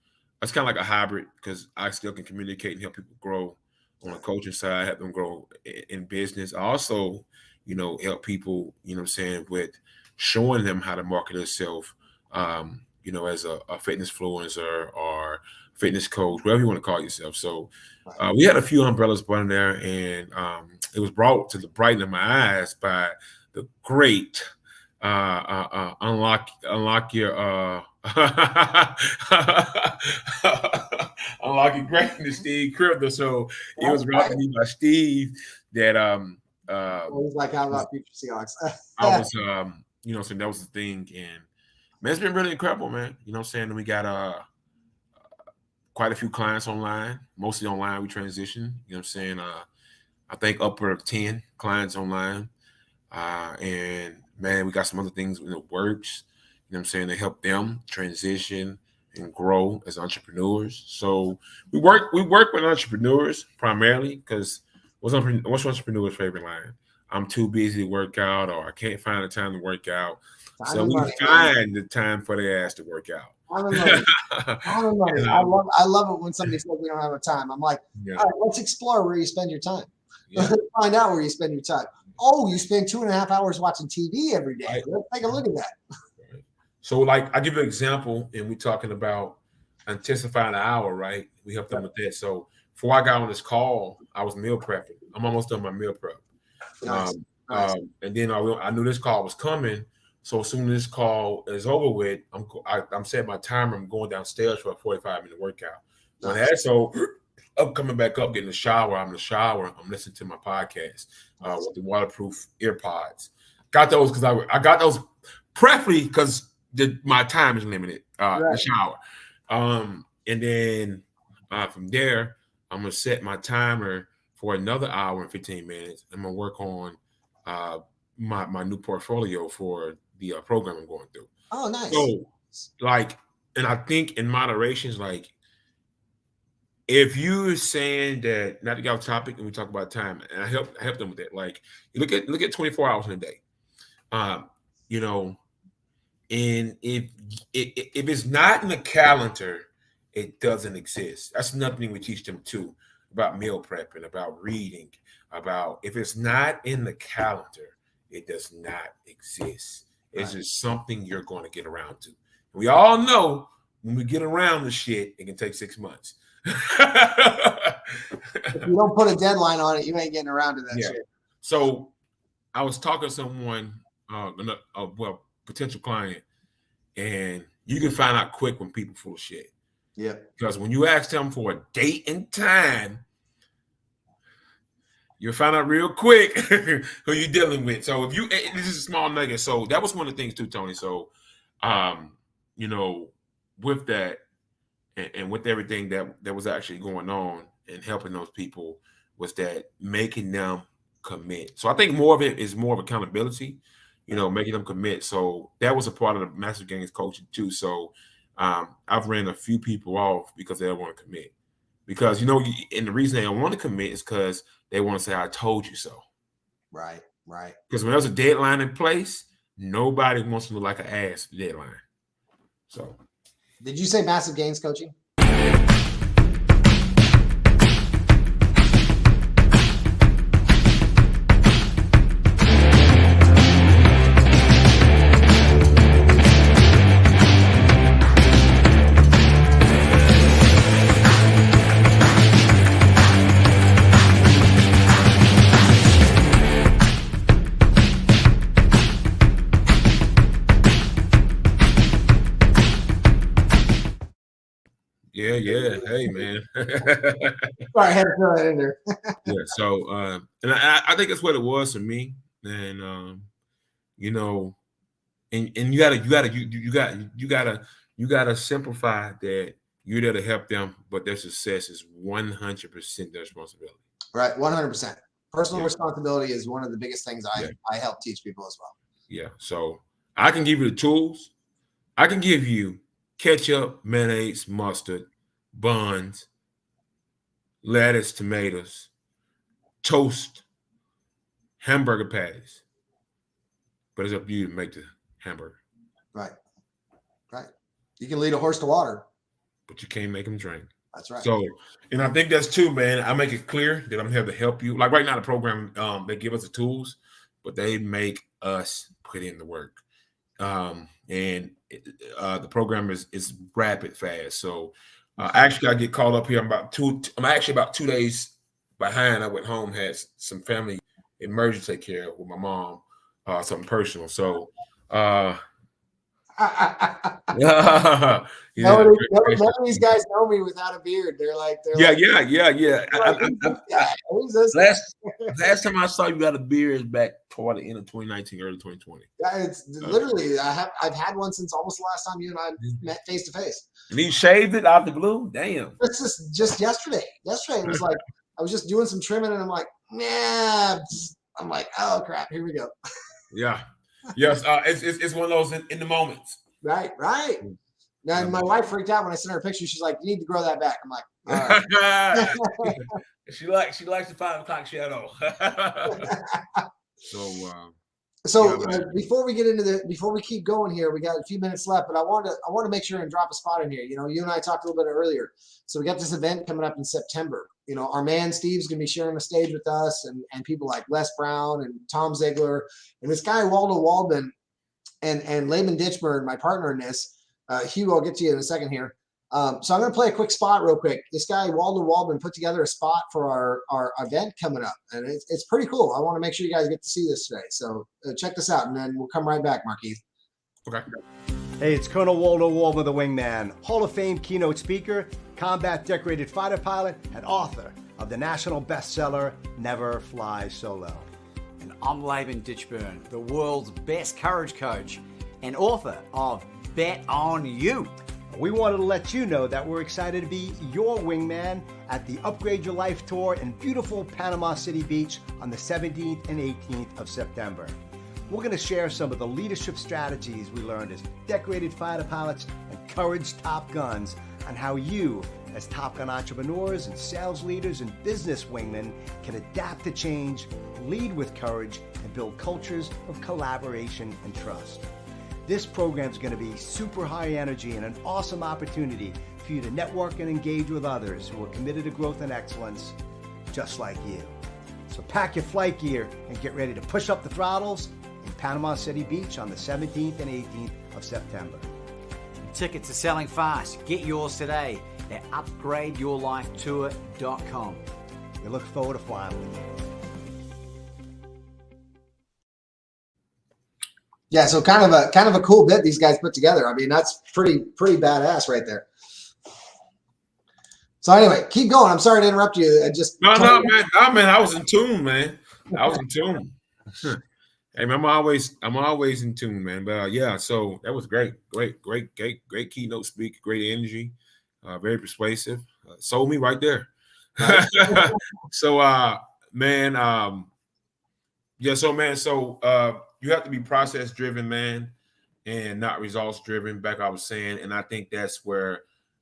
it's kind of like a hybrid because I still can communicate and help people grow on the coaching side, help them grow in business. I also, you know, help people, you know what I'm saying, with showing them how to market themselves, you know, as a fitness influencer or fitness coach, whatever you want to call yourself. So we had a few umbrellas brought in there, and it was brought to the brightening of my eyes by the great unlock your unlock your greatness, Steve Cripper. So it was brought to me by Steve that he's like, how about future Seahawks? I was you know, so that was the thing, and man, it's been really incredible, man. You know what I'm saying? And we got quite a few clients online, mostly online. We transitioned, you know what I'm saying? I think upward of 10 clients online. And man, we got some other things in the works, you know what I'm saying, to help them transition and grow as entrepreneurs. So we work with entrepreneurs primarily because what's entrepreneur's favorite line? I'm too busy to work out, or I can't find the time to work out. So we find the time for their ass to work out. I love it when somebody says we don't have a time. I'm like, all right, let's explore where you spend your time. Let's find out where you spend your time. Oh, you spend 2.5 hours watching TV every day. Right. Let's take a look at that. Right. So, like, I give you an example, and we're talking about intensifying an hour, right? We helped them with that. So, before I got on this call, I was meal prepping. I'm almost done my meal prep. Nice. And then I knew this call was coming. So as soon as this call is over with, I'm setting my timer. I'm going downstairs for a 45-minute workout. Nice. So I'm coming back up, getting a shower. I'm in the shower. I'm listening to my podcast with the waterproof earpods. Got those because I got those preferably because my time is limited. The shower. And then from there, I'm gonna set my timer for another hour and 15 minutes. I'm gonna work on my new portfolio for the program I'm going through. Oh, nice. So, like, and I think in moderation is like, if you're saying that, not to get off topic, and we talk about time, and I help them with that. Like, you look at 24 hours in a day. You know, and if it's not in the calendar, it doesn't exist. That's another thing we teach them too, about meal prepping, about reading, about if it's not in the calendar, it does not exist. It's just something you're going to get around to. We all know when we get around the shit, it can take 6 months. If you don't put a deadline on it, you ain't getting around to that shit. So I was talking to someone, potential client, and you can find out quick when people full of shit. Yeah. Because when you ask them for a date and time, you'll find out real quick who you're dealing with. So if this is a small nugget. So that was one of the things too, Tony. So, you know, with that and with everything that was actually going on and helping those people was that making them commit. So I think more of it is more of accountability, you know, making them commit. So that was a part of the Markeith Gaines coaching too. So I've ran a few people off because they don't want to commit. Because, you know, and the reason they don't want to commit is because they want to say, I told you so. Right. Because when there's a deadline in place, nobody wants to look like an ass for the deadline. So. Did you say Markeith Gaines coaching? Yeah. Hey, man. Sorry, I had to throw that in there. Yeah. So, and I think that's what it was for me. And you know, and you gotta simplify that you're there to help them, but their success is 100% their responsibility. Right, 100%. Personal responsibility is one of the biggest things I help teach people as well. Yeah. So I can give you the tools. I can give you ketchup, mayonnaise, mustard, buns, lettuce, tomatoes, toast, hamburger patties. But it's up to you to make the hamburger. Right. You can lead a horse to water, but you can't make them drink. That's right. So, and I think that's too, man. I make it clear that I'm here to help you. Like right now, the program, they give us the tools, but they make us put in the work. And the program is rapid fast. So actually I get called up here. I'm actually about 2 days behind. I went home, had some family emergency to take care of with my mom, something personal. So none of these guys know me without a beard. They're like, Last time I saw you got a beard is back toward the end of 2019, early 2020. Yeah, it's literally I've had one since almost the last time you and I met face to face. And he shaved it out the blue. Damn. It's just yesterday. Yesterday it was like I was just doing some trimming and I'm like, nah. I'm like, oh crap, here we go. Yeah. Yes, it's one of those in the moments. Right. Now my wife freaked out when I sent her a picture. She's like, "You need to grow that back." I'm like, all right. She likes the 5 o'clock shadow. Before we keep going here, we got a few minutes left, but I want to make sure and drop a spot in here. You know, you and I talked a little bit earlier. So we got this event coming up in September. You know, our man Steve's going to be sharing the stage with us, and people like Les Brown and Tom Ziegler and this guy Waldo Waldman and Laban Ditchburn, my partner in this. Hugh, I'll get to you in a second here. So I'm going to play a quick spot real quick. This guy Waldo Waldman put together a spot for our event coming up, and it's pretty cool. I want to make sure you guys get to see this today. So check this out, and then we'll come right back, Markeith. Okay. Hey, it's Colonel Waldo Waldman, the Wingman, Hall of Fame keynote speaker, combat decorated fighter pilot, and author of the national bestseller, Never Fly Solo. And I'm Laban Ditchburn, the world's best courage coach and author of Bet on You. We wanted to let you know that we're excited to be your wingman at the Upgrade Your Life Tour in beautiful Panama City Beach on the 17th and 18th of September. We're going to share some of the leadership strategies we learned as decorated fighter pilots and courage Top Guns on how you, as Top Gun entrepreneurs and sales leaders and business wingmen, can adapt to change, lead with courage, and build cultures of collaboration and trust. This program is going to be super high energy and an awesome opportunity for you to network and engage with others who are committed to growth and excellence, just like you. So pack your flight gear and get ready to push up the throttles in Panama City Beach on the 17th and 18th of September. Tickets are selling fast. Get yours today at upgradeyourlifetour.com. We look forward to flying with you. Yeah, so kind of a cool bit these guys put together. I mean, that's pretty badass right there. So anyway, keep going. I'm sorry to interrupt you. I just man. I was in tune, man. I was in tune. Hey, man, I'm always in tune, man. But yeah, so that was great keynote speak, great energy, very persuasive. Sold me right there. So man, yeah, so man, you have to be process driven, man, and not results driven. Back I was saying, and I think that's where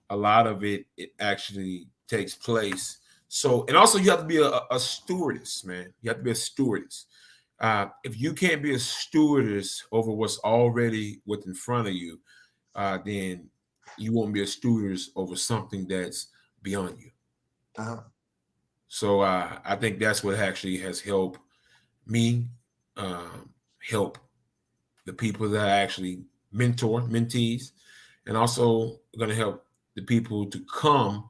a lot of it actually takes place. So, and also you have to be a stewardess, man. You have to be a stewardess. If you can't be a stewardess over what's already within front of you, then you won't be a stewardess over something that's beyond you. Uh-huh. So I think that's what actually has helped me help the people that I actually mentees, and also going to help the people to come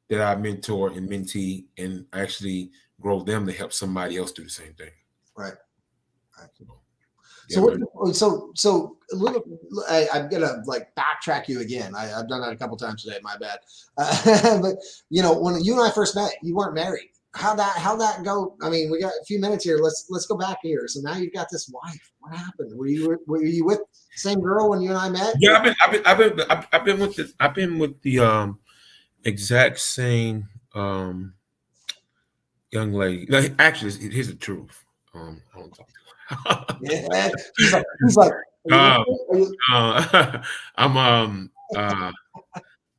that I mentor and mentee and actually grow them to help somebody else do the same thing. Right. Yeah, So a little, I'm gonna like backtrack you again. I've done that a couple times today. My bad. But you know, when you and I first met, you weren't married. How'd that go? I mean, we got a few minutes here. Let's go back here. So now you've got this wife. What happened? Were you with the same girl when you and I met? Yeah, I've been with the exact same young lady. Like, actually, here's the truth. I don't talk to her. Yeah, he's like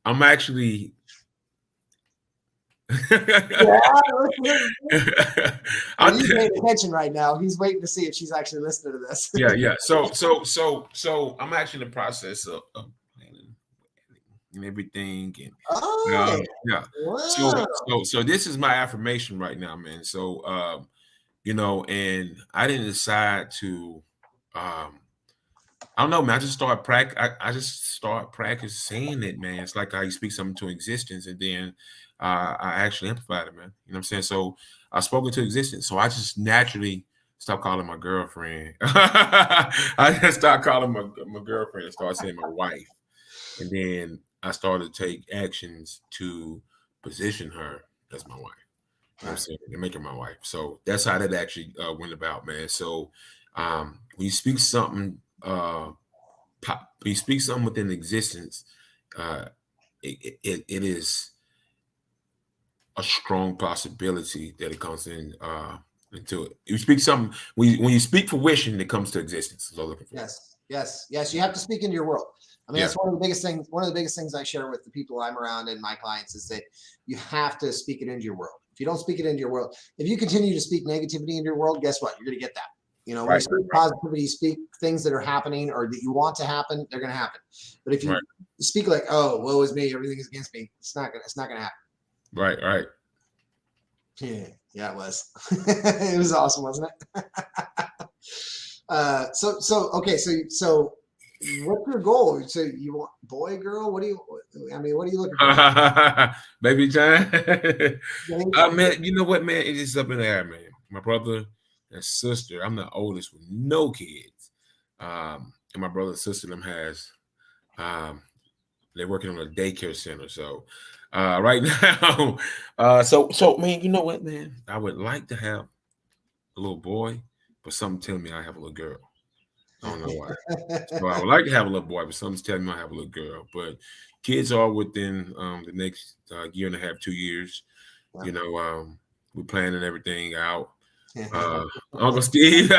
I'm actually. Yeah, he's paying attention right now. He's waiting to see if she's actually listening to this. Yeah. So I'm actually in the process of planning and everything, and yeah. Wow. So this is my affirmation right now, man. So you know, and I didn't decide to I don't know, man. I just started practicing it, man. It's like how you speak something to existence, and then I actually amplified it, man. You know what I'm saying? So I spoke it to existence. So I just naturally stopped calling my girlfriend. I just stopped calling my girlfriend and started saying my wife. And then I started to take actions to position her as my wife. You know what I'm saying? And make her my wife. So that's how that actually went about, man. So when you speak something, within existence, it is a strong possibility that it comes into it. You speak something when you speak fruition, it comes to existence. That's all I'm looking for. Yes. You have to speak into your world. I mean, that's one of the biggest things. One of the biggest things I share with the people I'm around and my clients is that you have to speak it into your world. If you don't speak it into your world, if you continue to speak negativity into your world, guess what? You're going to get that. You know, when you speak positivity, speak things that are happening or that you want to happen, they're going to happen. But if you speak like, "Oh, woe is me, everything is against me," it's not going to happen. Right. Yeah, it was. It was awesome, wasn't it? So what's your goal? So you want boy, girl? What are you looking for? Baby John. Man, you know what, man? It is up in the air, man. My brother and sister, I'm the oldest with no kids. And my brother and sister them has they're working on a daycare center. So right now, so man, you know what, man? I would like to have a little boy, but something telling me I have a little girl. I don't know why. So I would like to have a little boy, but something's telling me I have a little girl. But kids are within the next year and a half, 2 years. Wow. You know, we're planning everything out. Uncle Steve.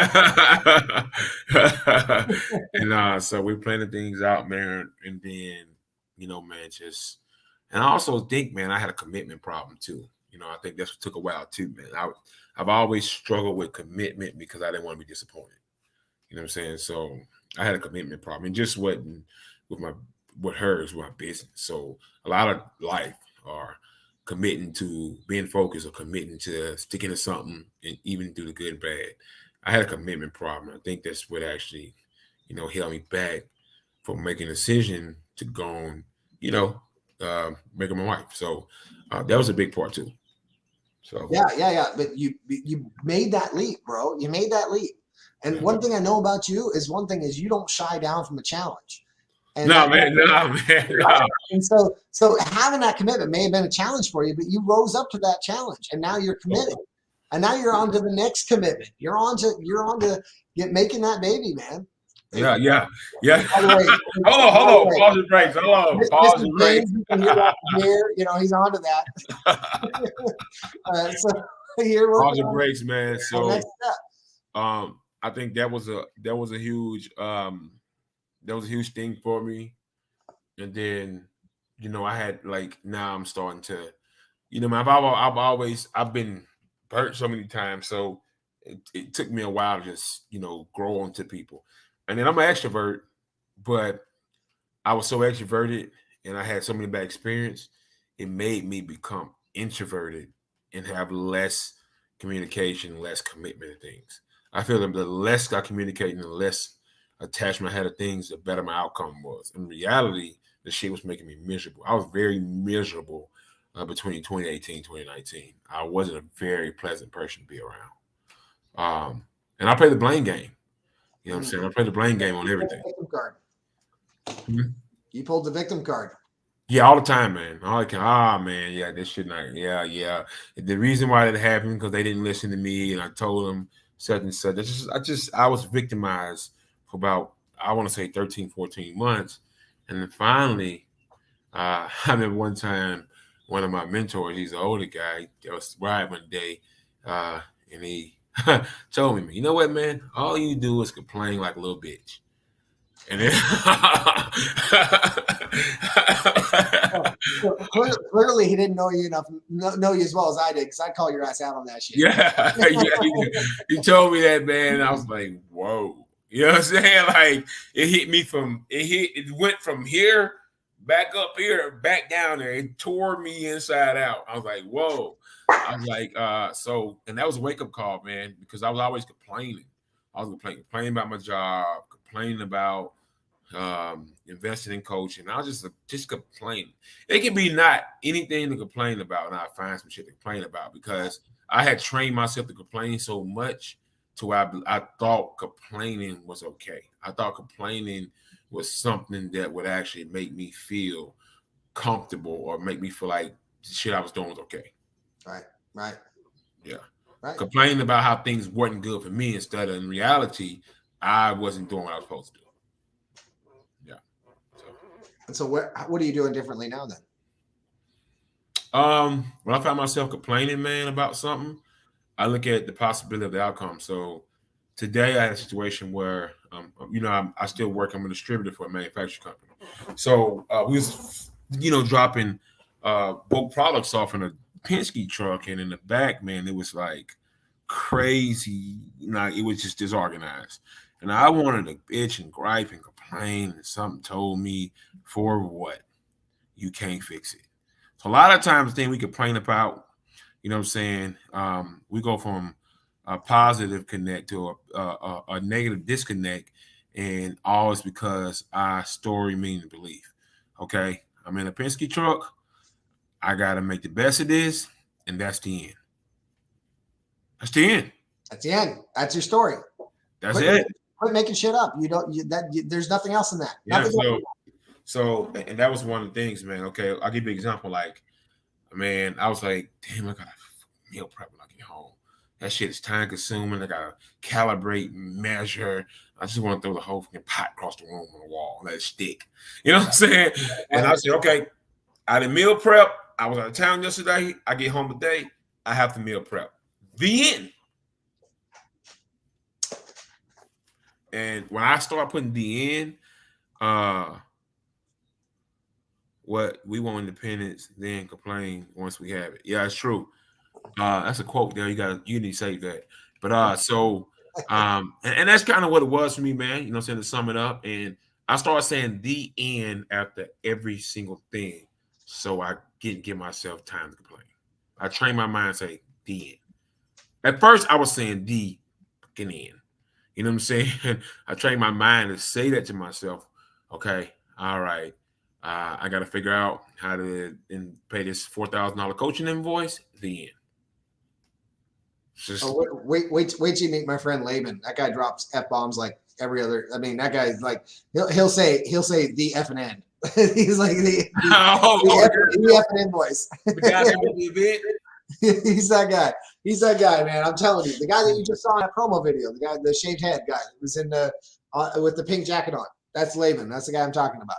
And so we're planning things out, man. And then, you know, man, and I also think, man, I had a commitment problem too. You know, I think that's what took a while too, man. I've always struggled with commitment because I didn't want to be disappointed. You know what I'm saying? So I had a commitment problem. And just wasn't with hers, with my business. So a lot of life are committing to being focused or committing to sticking to something, and even through the good and bad. I had a commitment problem. I think that's what actually, you know, held me back from making a decision to go on, you know, making my wife. So that was a big part too. So yeah. But you made that leap, bro. You made that leap. And one thing I know about you is you don't shy down from a challenge. And no, man. And so having that commitment may have been a challenge for you, but you rose up to that challenge, and now you're committed. And now you're on to the next commitment. You're on to making that baby, man. Yeah. By the way, hold on. Pause the brakes. Hold on. Pause the brakes. You know, he's on to that. So you're pause the brakes, man. So next step. I think that was a huge thing for me. And then, you know, I had now I'm starting to, you know, I've been burnt so many times. So it took me a while to just, you know, grow onto people. And then I'm an extrovert, but I was so extroverted and I had so many bad experience, it made me become introverted and have less communication, less commitment to things. I feel that the less I communicated and the less attachment I had to things, the better my outcome was. In reality, the shit was making me miserable. I was very miserable between 2018 and 2019. I wasn't a very pleasant person to be around. And I played the blame game. You know what I'm saying? I played the blame game on everything. Victim card. You pulled the victim card. Yeah, all the time, man. Man, yeah, this shit not, yeah. The reason why that happened because they didn't listen to me, and I told them such and such. I was victimized for about, I want to say 13, 14 months. And then finally, I remember one time, one of my mentors, he's an older guy, that was right one day, and he told me, you know what, man? All you do is complain like a little bitch. And then so clearly he didn't know you as well as I did, because I'd call your ass out on that shit. Yeah, he told me that, man, and I was like, whoa. You know what I'm saying? Like it went from here back up here, back down there. It tore me inside out. I was like, whoa. I was like, and that was a wake-up call, man, because I was always complaining. I was complaining about my job, complaining about investing in coaching. I was just complaining. It can be not anything to complain about, and I find some shit to complain about, because I had trained myself to complain so much to where I thought complaining was okay. I thought complaining was something that would actually make me feel comfortable or make me feel like the shit I was doing was okay. Right. Yeah. Right. Complaining about how things weren't good for me instead of, in reality, I wasn't doing what I was supposed to do. Yeah. And so what are you doing differently now then? When I found myself complaining, man, about something, I look at the possibility of the outcome. So today I had a situation where, I still work. I'm a distributor for a manufacturing company. So we was, dropping bulk products off in a Penske truck, and in the back, man, it was like crazy. It was just disorganized. And I wanted to bitch and gripe and complain, and something told me, for what? You can't fix it. So a lot of times, things we complain about, you know what I'm saying? We go from a positive connect to a negative disconnect, and all is because our story, meaning belief. Okay, I'm in a Penske truck. I got to make the best of this, and that's the end. That's the end. That's the end. That's your story. That's it. Quit making shit up. There's nothing else in that. Yeah. So, and that was one of the things, man. Okay, I'll give you an example. Like, man, I was like, damn, I got a meal prep when I get home. That shit is time consuming. I gotta calibrate, measure. I just want to throw the whole fucking pot across the room on the wall, let it stick. You know what I'm saying? And I said, okay, I did meal prep. I was out of town yesterday. I get home today. I have to meal prep. The end. And when I start putting the end, what we want independence, then complain once we have it. Yeah, it's true. That's a quote there. You need to save that. But and that's kind of what it was for me, man. You know what I'm saying, to sum it up. And I started saying the end after every single thing. So I give myself time to complain. I train my mind to say the end. At first, I was saying the fucking end. You know what I'm saying? I trained my mind to say that to myself. Okay, all right. I got to figure out how to pay this $4,000 coaching invoice. The end. Just, wait till you meet my friend Laban. That guy drops F-bombs like every other. I mean, that guy's like he'll say the F and N. He's like the F and N voice. The guy that made the event. He's that guy. He's that guy, man. I'm telling you, the guy that you just saw in that promo video, the guy, the shaved head guy, who was in the with the pink jacket on. That's Laban. That's the guy I'm talking about.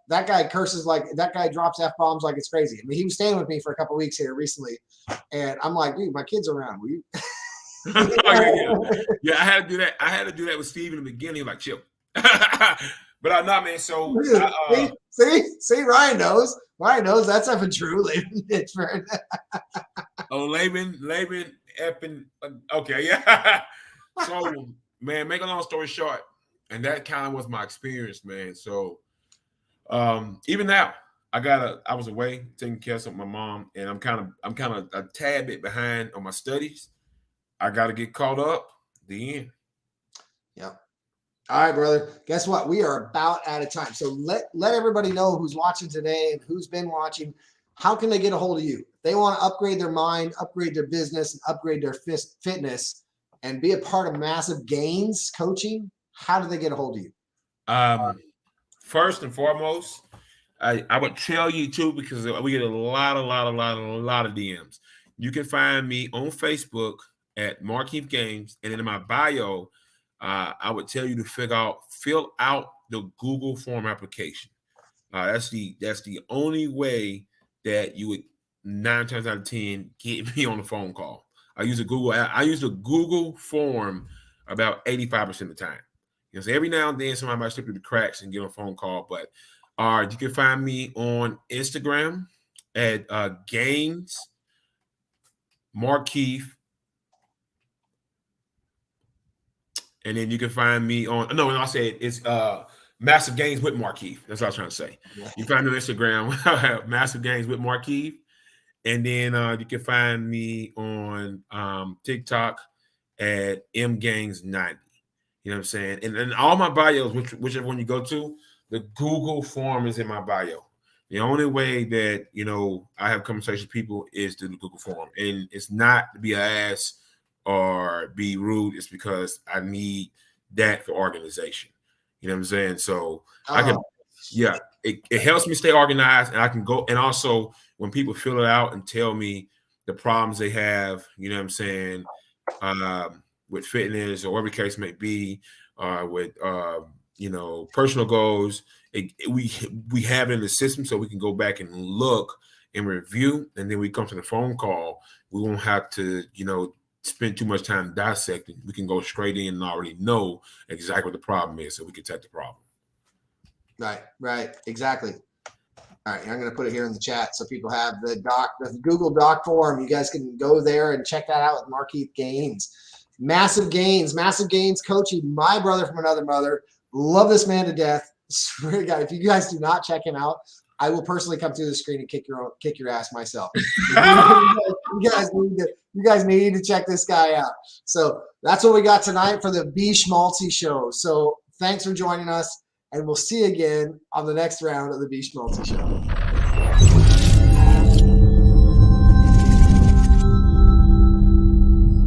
That guy curses like that guy drops F-bombs like it's crazy. I mean, he was staying with me for a couple weeks here recently, and I'm like, dude, my kid's around. Will you? Yeah, I had to do that. I had to do that with Steve in the beginning, like chill. But I'm not, man. So see, Ryan knows. Ryan knows that's effing true. Laban Pittsburgh. Oh, Laban, effing. Okay, yeah. So, man, make a long story short, and that kind of was my experience, man. So, even now, I was away taking care of my mom, and I'm kind of a tad bit behind on my studies. I got to get caught up. The end. Yeah. All right, brother. Guess what? We are about out of time. So let everybody know who's watching today and who's been watching. How can they get a hold of you? If they want to upgrade their mind, upgrade their business, and upgrade their fitness, and be a part of Massive Gains coaching, how do they get a hold of you? First and foremost, I would tell you too, because we get a lot of DMs. You can find me on Facebook at Markeith Gaines, and then in my bio, I would tell you to fill out the Google form application. That's the only way that you would 9 times out of 10 get me on a phone call. I use the Google form about 85% of the time. You know, so every now and then somebody might slip through the cracks and get on a phone call. But you can find me on Instagram at Gaines Markeith. And then you can find me on I said it's Massive Gains with Markeith. That's what I was trying to say. Yeah. You find me on Instagram, Massive Gains with Markeith. And then you can find me on TikTok at mgains90. You know what I'm saying? And all my bios, whichever one you go to, the Google form is in my bio. The only way that, I have conversations with people is through the Google form. And it's not to be an ass or be rude. It's because I need that for organization. You know what I'm saying? So it helps me stay organized, and I can go. And also when people fill it out and tell me the problems they have, you know what I'm saying, with fitness or whatever the case may be, with personal goals, we have it in the system so we can go back and look and review, and then we come to the phone call. We won't have to, spend too much time dissecting. We can go straight in and already know exactly what the problem is, so we can attack the problem. Right, exactly. All right, I'm going to put it here in the chat so people have the Google Doc form. You guys can go there and check that out with Markeith Gaines. Massive Gains coaching, my brother from another mother. Love this man to death. Swear to God, if you guys do not check him out, I will personally come through the screen and kick your ass myself. You guys need to check this guy out. So that's what we got tonight for the B Schmaltzy Show. So thanks for joining us, and we'll see you again on the next round of the B Schmaltzy Show.